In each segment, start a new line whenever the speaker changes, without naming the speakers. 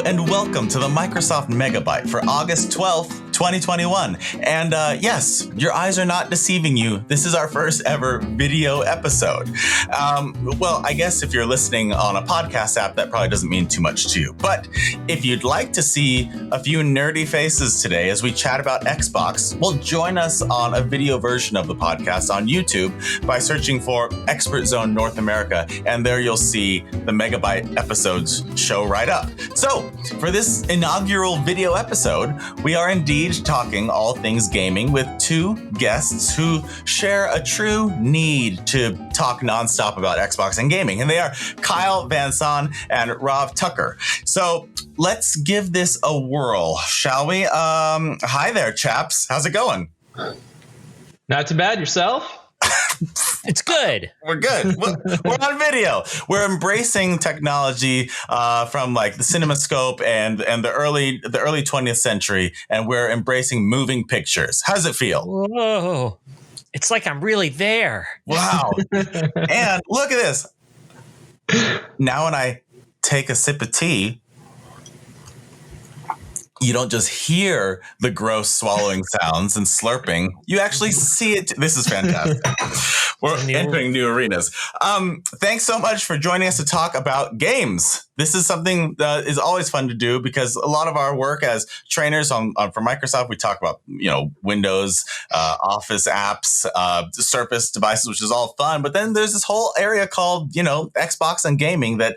and welcome to the Microsoft Megabyte for August 12th, 2021. And yes, your eyes are not deceiving you. This is our first ever video episode. Well, I guess if you're listening on a podcast app, that probably doesn't mean too much to you. But if you'd like to see a few nerdy faces today as we chat about Xbox, well, join us on a video version of the podcast on YouTube by searching for Expert Zone North America. And there you'll see the Megabyte episodes show right up. So for this inaugural video episode, we are indeed talking all things gaming with two guests who share a true need to talk nonstop about Xbox and gaming. And they are Kyle Van Son and Rob Tucker. So let's give this a whirl, shall we? Hi there, chaps. How's it going?
Not too bad. Yourself?
It's good.
We're good. We're on video. We're embracing technology from like the CinemaScope and the early 20th century, and we're embracing moving pictures. How does it feel?
Whoa. It's like I'm really there.
Wow. And look at this. Now when I take a sip of tea, you don't just hear the gross swallowing sounds and slurping. You actually see it. This is fantastic. We're entering new arenas. Thanks so much for joining us to talk about games. This is something that is always fun to do because a lot of our work as trainers for Microsoft, we talk about, Windows, Office apps, Surface devices, which is all fun. But then there's this whole area called, Xbox and gaming that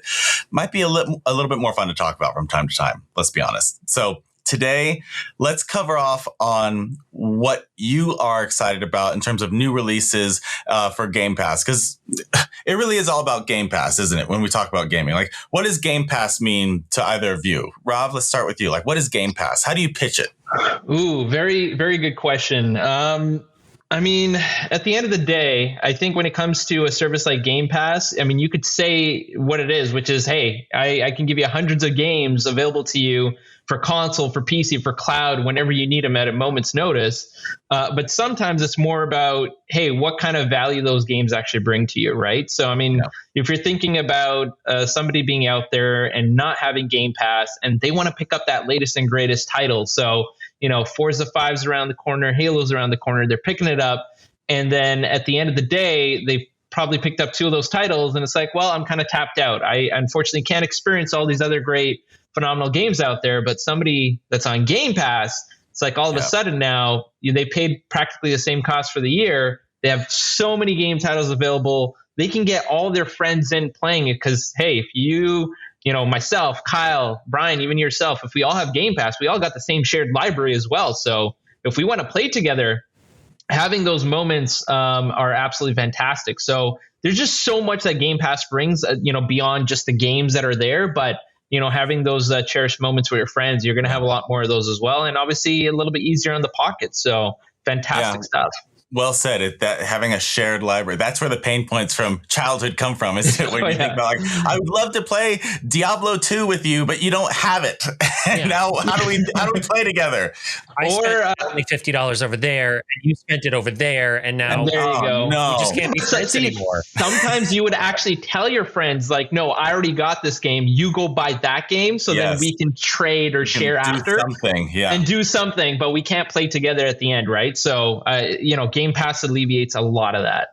might be a little bit more fun to talk about from time to time. Let's be honest. So today, let's cover off on what you are excited about in terms of new releases for Game Pass, because it really is all about Game Pass, isn't it? When we talk about gaming, like, what does Game Pass mean to either of you? Rob, let's start with you. Like, what is Game Pass? How do you pitch it?
Ooh, very, very good question. I mean, at the end of the day, I think when it comes to a service like Game Pass, I mean, you could say what it is, which is, hey, I can give you hundreds of games available to you for console, for PC, for cloud, whenever you need them at a moment's notice. But sometimes it's more about, hey, what kind of value those games actually bring to you, right? So, I mean, if you're thinking about somebody being out there and not having Game Pass and they want to pick up that latest and greatest title. So, Forza 5's around the corner, Halo's around the corner, they're picking it up. And then at the end of the day, they've probably picked up two of those titles. And it's like, well, I'm kind of tapped out. I unfortunately can't experience all these other great, phenomenal games out there. But somebody that's on Game Pass, it's like all of a sudden now they paid practically the same cost for the year. They have so many game titles available. They can get all their friends in playing it because, hey, if you myself, Kyle, Brian, even yourself, if we all have Game Pass, we all got the same shared library as well. So if we want to play together, having those moments are absolutely fantastic. So there's just so much that Game Pass brings, beyond just the games that are there. But, having those cherished moments with your friends, you're going to have a lot more of those as well. And obviously a little bit easier on the pocket. So fantastic stuff.
Well said. That having a shared library, that's where the pain points from childhood come from, isn't it? When you think about, like, I would love to play Diablo 2 with you, but you don't have it. And now how do we play together?
I spent only $50 over there, and you spent it over there, and now
there you go.
No.
You just can't be friends anymore.
Sometimes you would actually tell your friends, like, no, I already got this game. You go buy that game, so then we can trade or share after
something,
and do something, but we can't play together at the end, right? So, Game Pass alleviates a lot of that.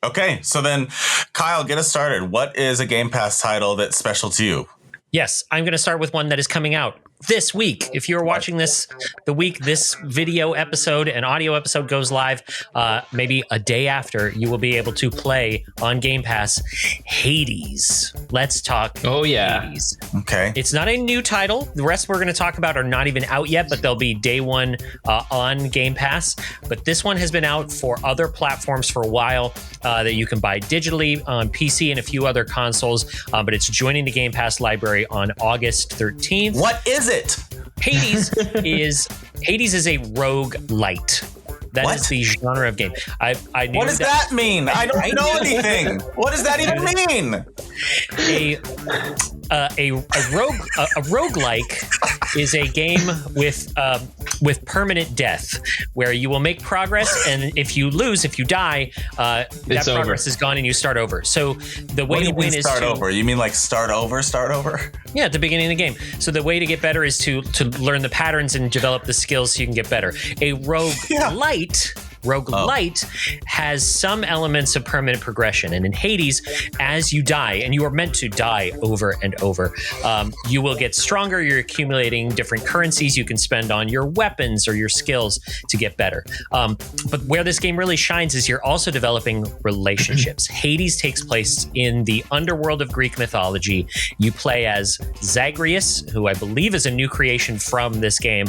Okay, so then, Kyle, get us started. What is a Game Pass title that's special to you?
Yes, I'm going to start with one that is coming out this week. If you're watching this the week this video episode and audio episode goes live, maybe a day after, you will be able to play on Game Pass Hades. Let's talk Hades.
Okay.
It's not a new title. The rest we're going to talk about are not even out yet, but they'll be day one on Game Pass. But this one has been out for other platforms for a while that you can buy digitally on PC and a few other consoles, but it's joining the Game Pass library on August 13th.
What is it?
Hades is a roguelite. That is the genre of game. I knew
what does that mean? I don't know anything. What does that even mean?
A roguelike is a game with with permanent death, where you will make progress, and if you lose, if you die, that progress is gone and you start over. So the way to win is
start over. You mean like start over?
Yeah, at the beginning of the game. So the way to get better is to learn the patterns and develop the skills so you can get better. A roguelite has some elements of permanent progression, and in Hades, as you die, and you are meant to die over and over, you will get stronger. You're accumulating different currencies you can spend on your weapons or your skills to get better. But where this game really shines is you're also developing relationships. Hades takes place in the underworld of Greek mythology. You play as Zagreus, who I believe is a new creation from this game,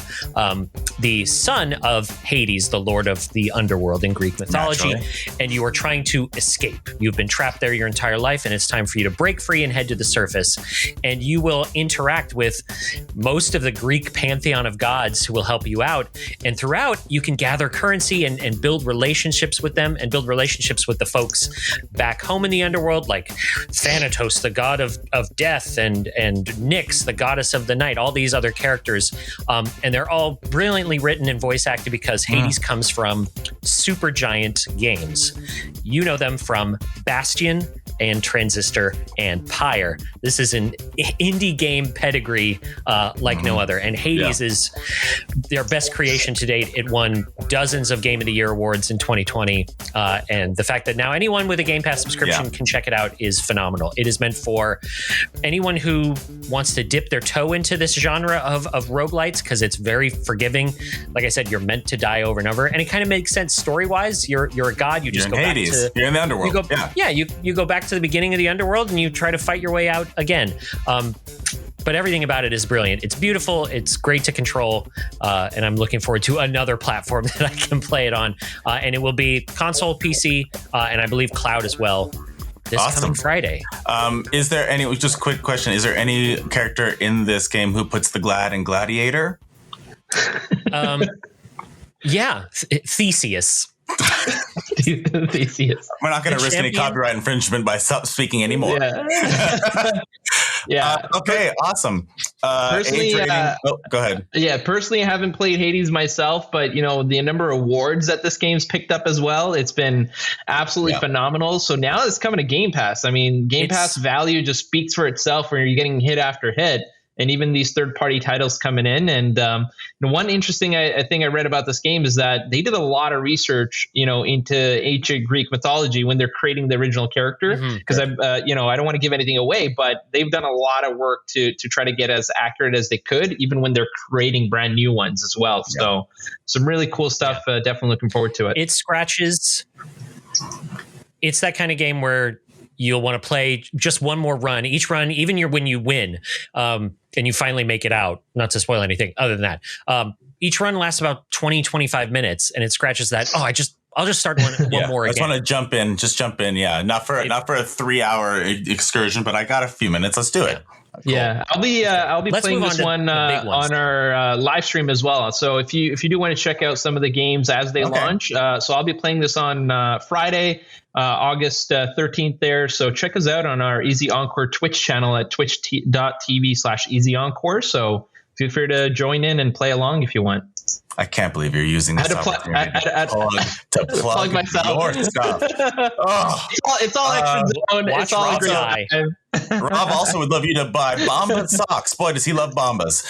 the son of Hades, the lord of the underworld in Greek mythology. Naturally. And you are trying to escape. You've been trapped there your entire life, and it's time for you to break free and head to the surface. And you will interact with most of the Greek pantheon of gods who will help you out. And throughout, you can gather currency and build relationships with them, and build relationships with the folks back home in the underworld, like Thanatos, the god of death, and Nyx, the goddess of the night, all these other characters. And they're all brilliantly written and voice acted because Hades comes from Supergiant Games. You know them from Bastion and Transistor and Pyre. This is an indie game pedigree like no other. And Hades is their best creation to date. It won dozens of Game of the Year awards in 2020. And the fact that now anyone with a Game Pass subscription can check it out is phenomenal. It is meant for anyone who wants to dip their toe into this genre of roguelites, because it's very forgiving. Like I said, you're meant to die over and over. And it kind of makes sense story-wise. You're a god. You just go
Hades.
back to...
You're in the underworld.
You go back to the beginning of the underworld and you try to fight your way out again. But everything about it is brilliant. It's beautiful. It's great to control. And I'm looking forward to another platform that I can play it on. And it will be console, PC, and I believe cloud as well. This coming Friday.
Is there any, just quick question, is there any character in this game who puts the glad in gladiator?
Yeah, Theseus.
Theseus.
We're not going to risk any copyright infringement by speaking anymore. Okay, awesome.
Personally,
go ahead.
Yeah, personally, I haven't played Hades myself, but the number of awards that this game's picked up as well, it's been absolutely phenomenal. So now it's coming to Game Pass. I mean, Game Pass value just speaks for itself when you're getting hit after hit. And even these third-party titles coming in. And one interesting thing I read about this game is that they did a lot of research, into ancient Greek mythology when they're creating the original character. Because I don't want to give anything away, but they've done a lot of work to try to get as accurate as they could, even when they're creating brand new ones as well. Yeah. So some really cool stuff. Definitely looking forward to it.
It scratches. It's that kind of game where you'll want to play just one more run. Each run, even when you win, and you finally make it out, not to spoil anything other than that. Each run lasts about 20, 25 minutes, and it scratches that. I'll just start one more again.
I just want to jump in. Yeah. Not for a 3-hour excursion, but I got a few minutes. Let's do it.
Cool. Yeah, I'll be playing this one on our live stream as well. So if you do want to check out some of the games as they launch, so I'll be playing this on Friday, August 13th there. So check us out on our Easy Encore Twitch channel at twitch.tv/Easy Encore. So feel free to join in and play along if you want.
I can't believe you're using this opportunity to plug myself. Your stuff. Oh.
It's all extra zone. It's all
Rob's
great.
Rob also would love you to buy Bomba socks. Boy, does he love Bombas.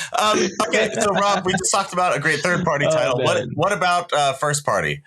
Okay, so Rob, we just talked about a great third-party title. What about first party?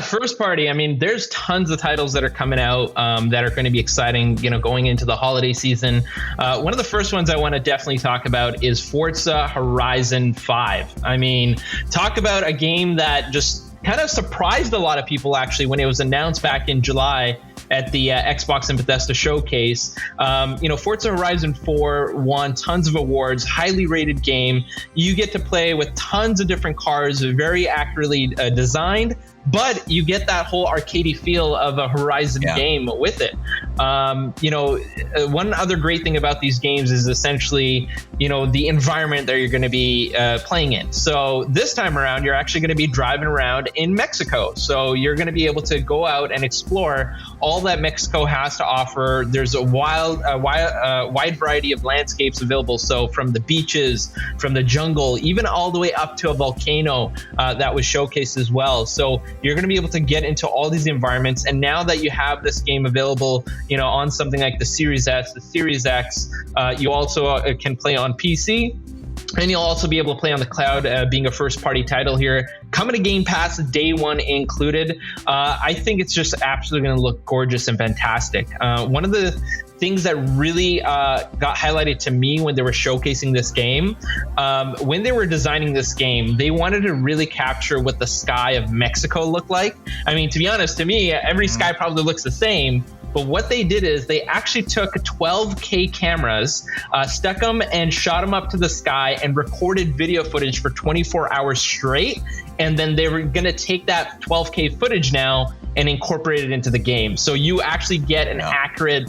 First party. I mean, there's tons of titles that are coming out that are going to be exciting, going into the holiday season. One of the first ones I want to definitely talk about is Forza Horizon 5. I mean, talk about a game that just kind of surprised a lot of people, actually, when it was announced back in July at the Xbox and Bethesda showcase. Forza Horizon 4 won tons of awards, highly rated game. You get to play with tons of different cars, very accurately designed. but you get that whole arcadey feel of a Horizon game with it. One other great thing about these games is essentially, the environment that you're going to be playing in. So this time around, you're actually going to be driving around in Mexico. So you're going to be able to go out and explore all that Mexico has to offer. There's a wide variety of landscapes available. So from the beaches, from the jungle, even all the way up to a volcano that was showcased as well. So you're going to be able to get into all these environments. And now that you have this game available, on something like the Series S, the Series X, you also can play on PC. And you'll also be able to play on the cloud, being a first-party title here. Coming to Game Pass, day one included. I think it's just absolutely going to look gorgeous and fantastic. One of the things that really got highlighted to me when they were showcasing this game, when they were designing this game, they wanted to really capture what the sky of Mexico looked like. I mean, to be honest, to me, every sky probably looks the same. But what they did is they actually took 12K cameras, stuck them and shot them up to the sky and recorded video footage for 24 hours straight. And then they were going to take that 12K footage now and incorporate it into the game. So you actually get an accurate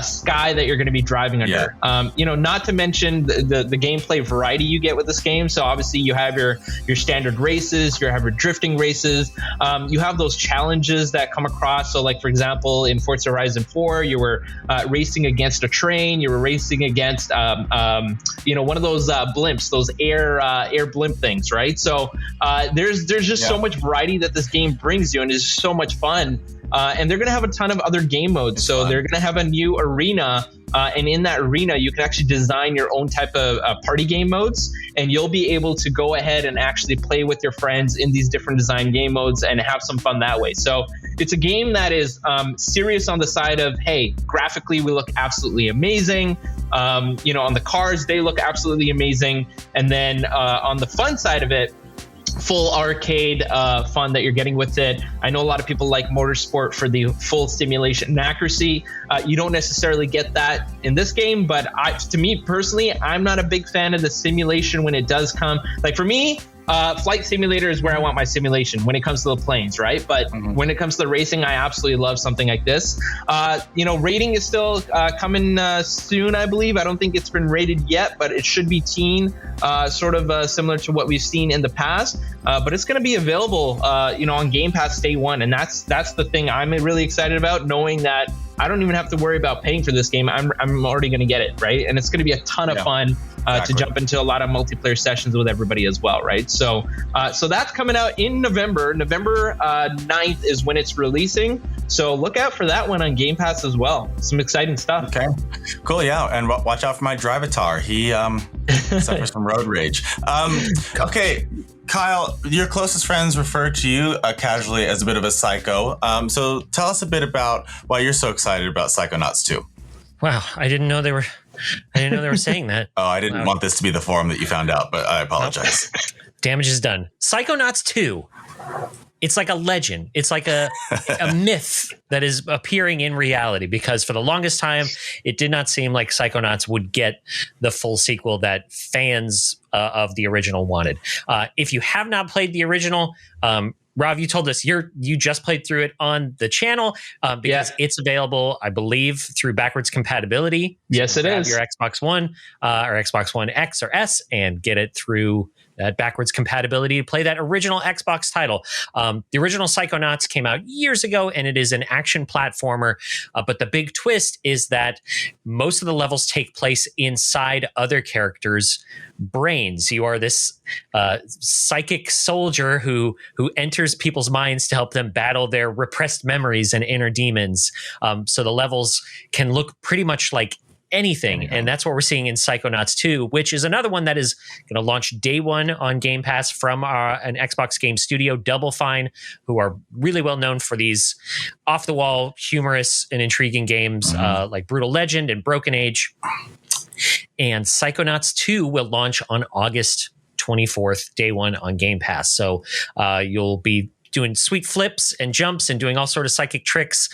sky that you're going to be driving under. Not to mention the gameplay variety you get with this game. So obviously you have your standard races, you have your drifting races, you have those challenges that come across. So like, for example, in Forza Horizon 4, you were racing against a train, you were racing against one of those blimps, those air blimp things, right? So there's just so much variety that this game brings you, and it's so much fun. And they're going to have a ton of other game modes. So they're going to have a new arena. And in that arena, you can actually design your own type of party game modes. And you'll be able to go ahead and actually play with your friends in these different design game modes and have some fun that way. So it's a game that is serious on the side of, hey, graphically, we look absolutely amazing. On the cars, they look absolutely amazing. And then on the fun side of it, full arcade fun that you're getting with it. I know a lot of people like Motorsport for the full simulation and accuracy. You don't necessarily get that in this game, but to me personally, I'm not a big fan of the simulation when it does come. Like for me, Flight Simulator is where I want my simulation when it comes to the planes, right? But when it comes to the racing, I absolutely love something like this. Rating is still coming soon, I believe. I don't think it's been rated yet, but it should be teen, sort of similar to what we've seen in the past. But it's going to be available, on Game Pass day one, and that's the thing I'm really excited about, knowing that I don't even have to worry about paying for this game. I'm already going to get it, right? And it's going to be a ton of fun to jump into a lot of multiplayer sessions with everybody as well, right? So that's coming out in November. November 9th is when it's releasing. So look out for that one on Game Pass as well. Some exciting stuff.
Okay, cool. Yeah, and watch out for my Drivatar. He suffers from road rage. Okay. Kyle, your closest friends refer to you casually as a bit of a psycho. So tell us a bit about why you're so excited about Psychonauts 2.
Wow, I didn't know they were saying that.
Oh, I didn't want this to be the forum that you found out, but I apologize.
Damage is done. Psychonauts 2. It's like a legend. It's like a myth that is appearing in reality, because for the longest time, it did not seem like Psychonauts would get the full sequel that fans of the original wanted. If you have not played the original, Rob, you told us you just played through it on the channel because it's available, I believe, through backwards compatibility.
Yes, it is.
Your Xbox One or Xbox One X or S and get it through that backwards compatibility to play that original Xbox title. The original Psychonauts came out years ago, and it is an action platformer. But the big twist is that most of the levels take place inside other characters' brains. You are this psychic soldier who enters people's minds to help them battle their repressed memories and inner demons. So the levels can look pretty much like anything. And that's what we're seeing in Psychonauts 2, which is another one that is going to launch day one on Game Pass from an Xbox game studio, Double Fine, who are really well known for these off-the-wall, humorous and intriguing games like Brutal Legend and Broken Age. And Psychonauts 2 will launch on August 24th, day one on Game Pass. So you'll be doing sweet flips and jumps and doing all sort of psychic tricks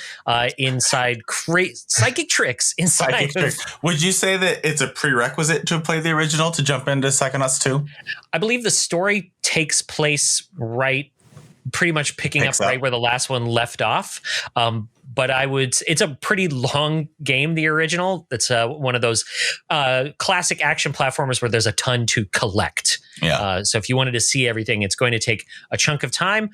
inside.
Would you say that it's a prerequisite to play the original to jump into Psychonauts 2?
I believe the story takes place right pretty much picking
Picks
up right
up.
where the last one left off. But it's a pretty long game, the original. It's one of those classic action platformers where there's a ton to collect.
Yeah.
So if you wanted to see everything, it's going to take a chunk of time.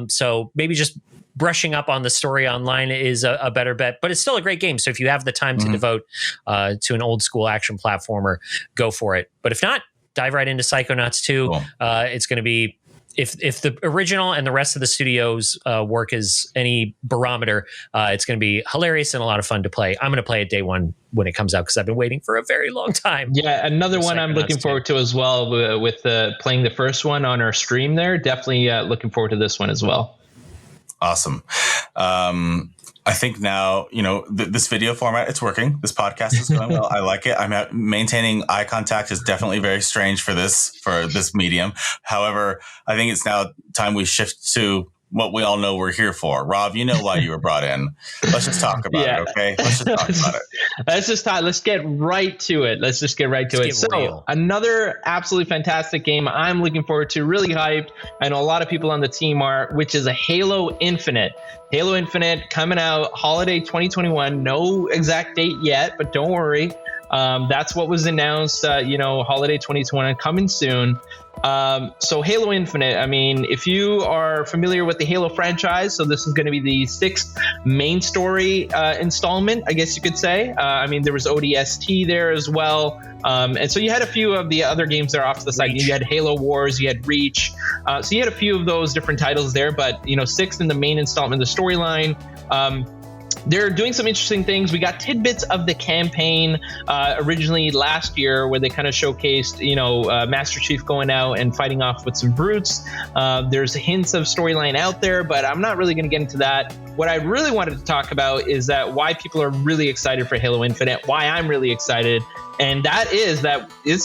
So maybe just brushing up on the story online is a better bet, but it's still a great game. So if you have the time to devote to an old school action platformer, go for it. But if not, dive right into Psychonauts 2.
Cool.
It's going to be, if the original and the rest of the studio's work is any barometer, it's going to be hilarious and a lot of fun to play. I'm going to play it day one when it comes out because I've been waiting for a very long time.
Yeah, another one I'm
Psychonauts
looking
2.
forward to as well with playing the first one on our stream there. Definitely looking forward to this one as well.
Awesome. I think now, this video format, it's working. This podcast is going well. I like it. Maintaining eye contact is definitely very strange for this medium. However, I think it's now time we shift to what we all know we're here for. Rob, you know why you were brought in. Let's just talk about it, okay? Let's just talk about it.
Let's get right to it. Let's just get right to it. So another absolutely fantastic game I'm looking forward to, really hyped. I know a lot of people on the team are, which is a Halo Infinite. Halo Infinite coming out holiday 2021. No exact date yet, but don't worry. That's what was announced, holiday 2021 coming soon. So Halo Infinite, I mean, if you are familiar with the Halo franchise, so this is going to be the 6th main story installment, I guess you could say. I mean, there was ODST there as well. And so you had a few of the other games that are off to the side. You had Halo Wars, you had Reach. So you had a few of those different titles there, but, 6th in the main installment, the storyline. They're doing some interesting things. We got tidbits of the campaign originally last year where they kind of showcased, Master Chief going out and fighting off with some brutes. There's hints of storyline out there, but I'm not really going to get into that. What I really wanted to talk about is that why people are really excited for Halo Infinite, why I'm really excited. And that is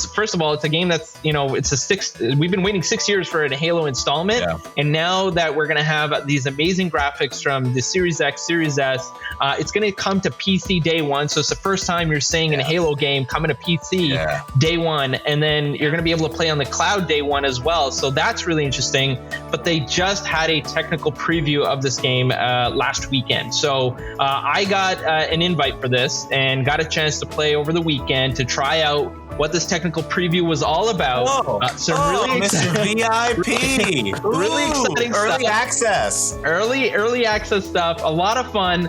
first of all, it's a game that's, we've been waiting 6 years for a Halo installment. Yeah. And now that we're going to have these amazing graphics from the Series X, Series S, it's going to come to PC day one. So it's the first time you're seeing a Halo game coming to PC day one. And then you're going to be able to play on the cloud day one as well. So that's really interesting. But they just had a technical preview of this game last weekend. So I got an invite for this and got a chance to play over the weekend to try out what this technical preview was all about.
Really Mr. VIP.
Really exciting
early
stuff.
access.
Early access stuff. A lot of fun.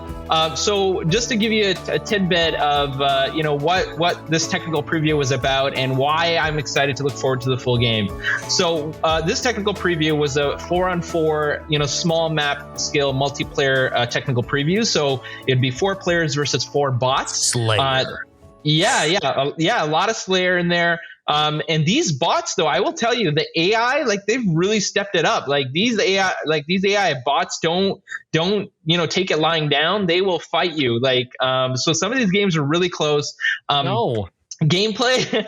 So just to give you a tidbit of what this technical preview was about and why I'm excited to look forward to the full game. So this technical preview was a 4-on-4, small map scale multiplayer technical preview. So it'd be 4 players versus 4 bots.
Slayer.
A lot of Slayer in there. And these bots, though, I will tell you, the AI, they've really stepped it up. These AI bots don't take it lying down. They will fight you. So some of these games are really close. Gameplay,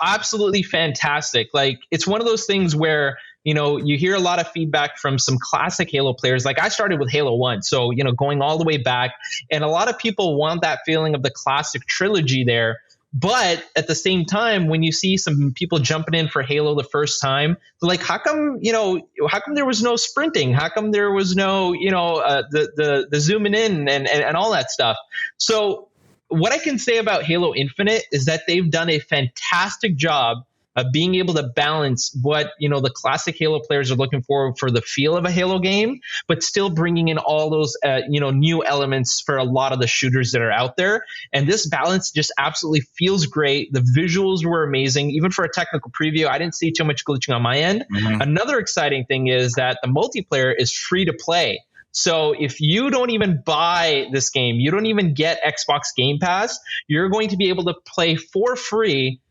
absolutely fantastic. It's one of those things where, you hear a lot of feedback from some classic Halo players. I started with Halo 1, so, going all the way back. And a lot of people want that feeling of the classic trilogy there. But at the same time, when you see some people jumping in for Halo the first time, they're like, how come there was no sprinting? How come there was no, the zooming in and all that stuff? So what I can say about Halo Infinite is that they've done a fantastic job of being able to balance what, the classic Halo players are looking for the feel of a Halo game, but still bringing in all those, new elements for a lot of the shooters that are out there. And this balance just absolutely feels great. The visuals were amazing. Even for a technical preview, I didn't see too much glitching on my end. Mm-hmm. Another exciting thing is that the multiplayer is free to play. So if you don't even buy this game, you don't even get Xbox Game Pass, you're going to be able to play for free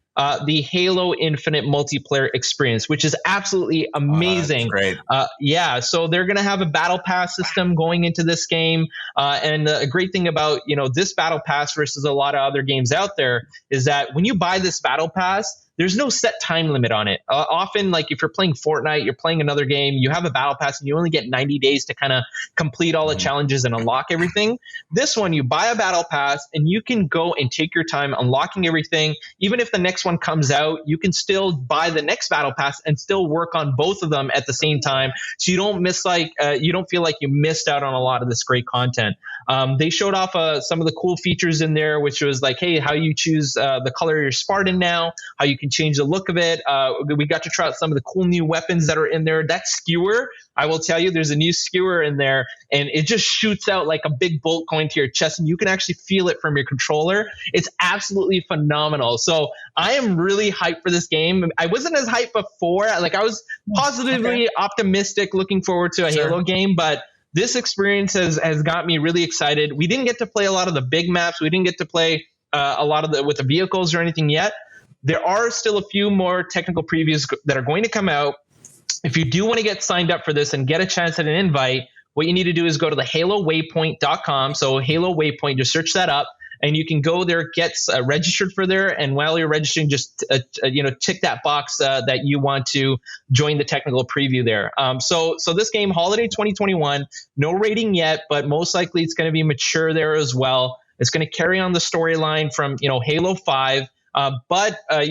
the Halo Infinite multiplayer experience, which is absolutely amazing.
Great.
So they're going to have a battle pass system going into this game. And a great thing about, this battle pass versus a lot of other games out there is that when you buy this battle pass, there's no set time limit on it. Often, like if you're playing Fortnite, you're playing another game, you have a battle pass and you only get 90 days to kind of complete all the challenges and unlock everything. This one, you buy a battle pass and you can go and take your time unlocking everything. Even if the next one comes out, you can still buy the next battle pass and still work on both of them at the same time. So you don't miss you don't feel like you missed out on a lot of this great content. They showed off some of the cool features in there, which was like, hey, how you choose the color of your Spartan now, how you can change the look of it. We got to try out some of the cool new weapons that are in there. That skewer, I will tell you, there's a new skewer in there, and it just shoots out like a big bolt going to your chest, and you can actually feel it from your controller. It's absolutely phenomenal. So I am really hyped for this game. I wasn't as hyped before. Like I was positively optimistic, looking forward to a Halo game, but this experience has got me really excited. We didn't get to play a lot of the big maps. We didn't get to play a lot of with the vehicles or anything yet. There are still a few more technical previews that are going to come out. If you do want to get signed up for this and get a chance at an invite, what you need to do is go to the HaloWaypoint.com. So Halo Waypoint, just search that up, and you can go there, get registered for there. And while you're registering, just tick that box that you want to join the technical preview there. So this game, Holiday 2021, no rating yet, but most likely it's going to be mature there as well. It's going to carry on the storyline from Halo 5. But I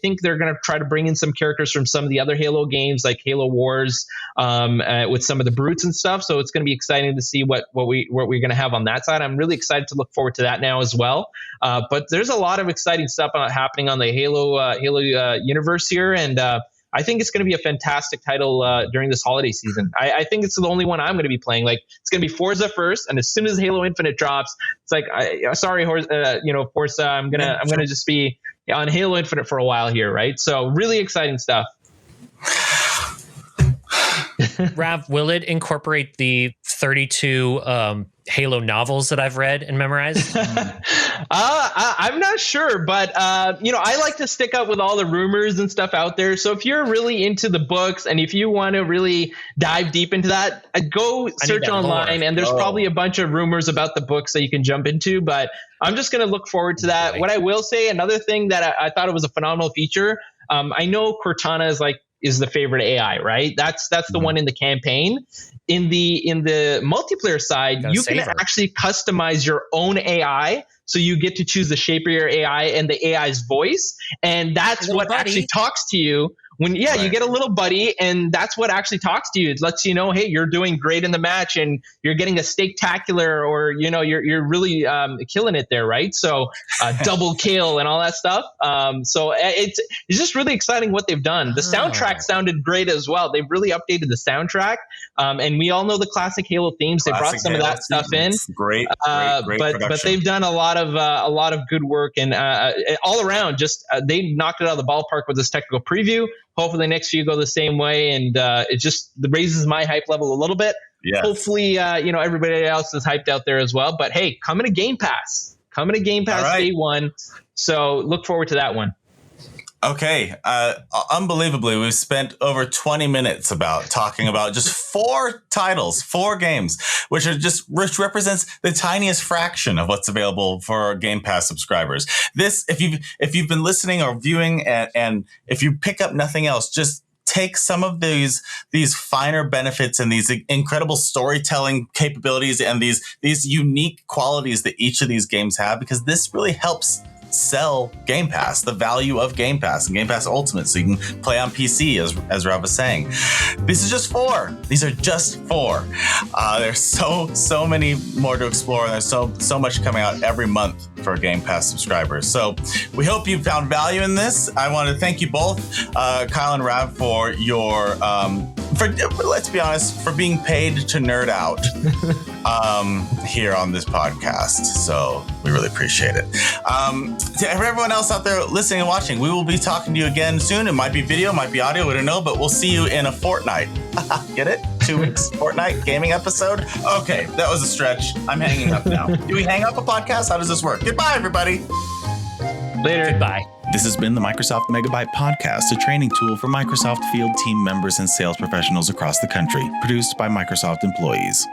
think they're going to try to bring in some characters from some of the other Halo games, like Halo Wars, with some of the brutes and stuff. So it's going to be exciting to see what we're going to have on that side. I'm really excited to look forward to that now as well. But there's a lot of exciting stuff happening on the Halo universe here, and I think it's going to be a fantastic title during this holiday season. I think it's the only one I'm going to be playing. Like, it's going to be Forza first, and as soon as Halo Infinite drops, it's like, Forza, I'm gonna just be on Halo Infinite for a while here, right? So really exciting stuff.
Rav, will it incorporate the 32 Halo novels that I've read and memorized?
I'm not sure, but I like to stick up with all the rumors and stuff out there. So if you're really into the books and if you want to really dive deep into that, go search online, and there's probably a bunch of rumors about the books that you can jump into. But I'm just going to look forward to that. What I will say, another thing that I thought it was a phenomenal feature. I know Cortana is the favorite AI, right? That's the one in the campaign. In the multiplayer side, you can actually customize your own AI. So you get to choose the shape of your AI and the AI's voice. And that's what actually talks to you. You get a little buddy, and that's what actually talks to you. It lets you know, hey, you're doing great in the match, and you're getting a steaktacular, or you're really killing it there, right? So double kill and all that stuff. So it's just really exciting what they've done. The soundtrack sounded great as well. They've really updated the soundtrack, and we all know the classic Halo themes. They brought some of that stuff in.
Great
but they've done a lot of good work, and all around, just they knocked it out of the ballpark with this technical preview. Hopefully the next few go the same way, and it just raises my hype level a little bit. Yes. Hopefully, everybody else is hyped out there as well. But hey, coming to Game Pass day one. So look forward to that one.
Okay. Unbelievably, we've spent over 20 minutes talking about just 4 titles, 4 games, which represents the tiniest fraction of what's available for Game Pass subscribers. This, if you've been listening or viewing, and if you pick up nothing else, just take some of these finer benefits and these incredible storytelling capabilities and these unique qualities that each of these games have, because this really helps sell Game Pass, the value of Game Pass and Game Pass Ultimate, so you can play on PC, as Rob was saying. This is just 4. These are just 4. There's so many more to explore, and there's so much coming out every month for Game Pass subscribers. So we hope you found value in this. I want to thank you both, Kyle and Rav, for your let's be honest, for being paid to nerd out here on this podcast. So we really appreciate it. To everyone else out there listening and watching, we will be talking to you again soon. It might be video, might be audio, we don't know, but we'll see you in a fortnight. Get it? 2 weeks, fortnight gaming episode. Okay, that was a stretch. I'm hanging up now. Do we hang up a podcast? How does this work? Goodbye, everybody.
Later.
Goodbye.
This has been the Microsoft Megabyte Podcast, a training tool for Microsoft field team members and sales professionals across the country, produced by Microsoft employees.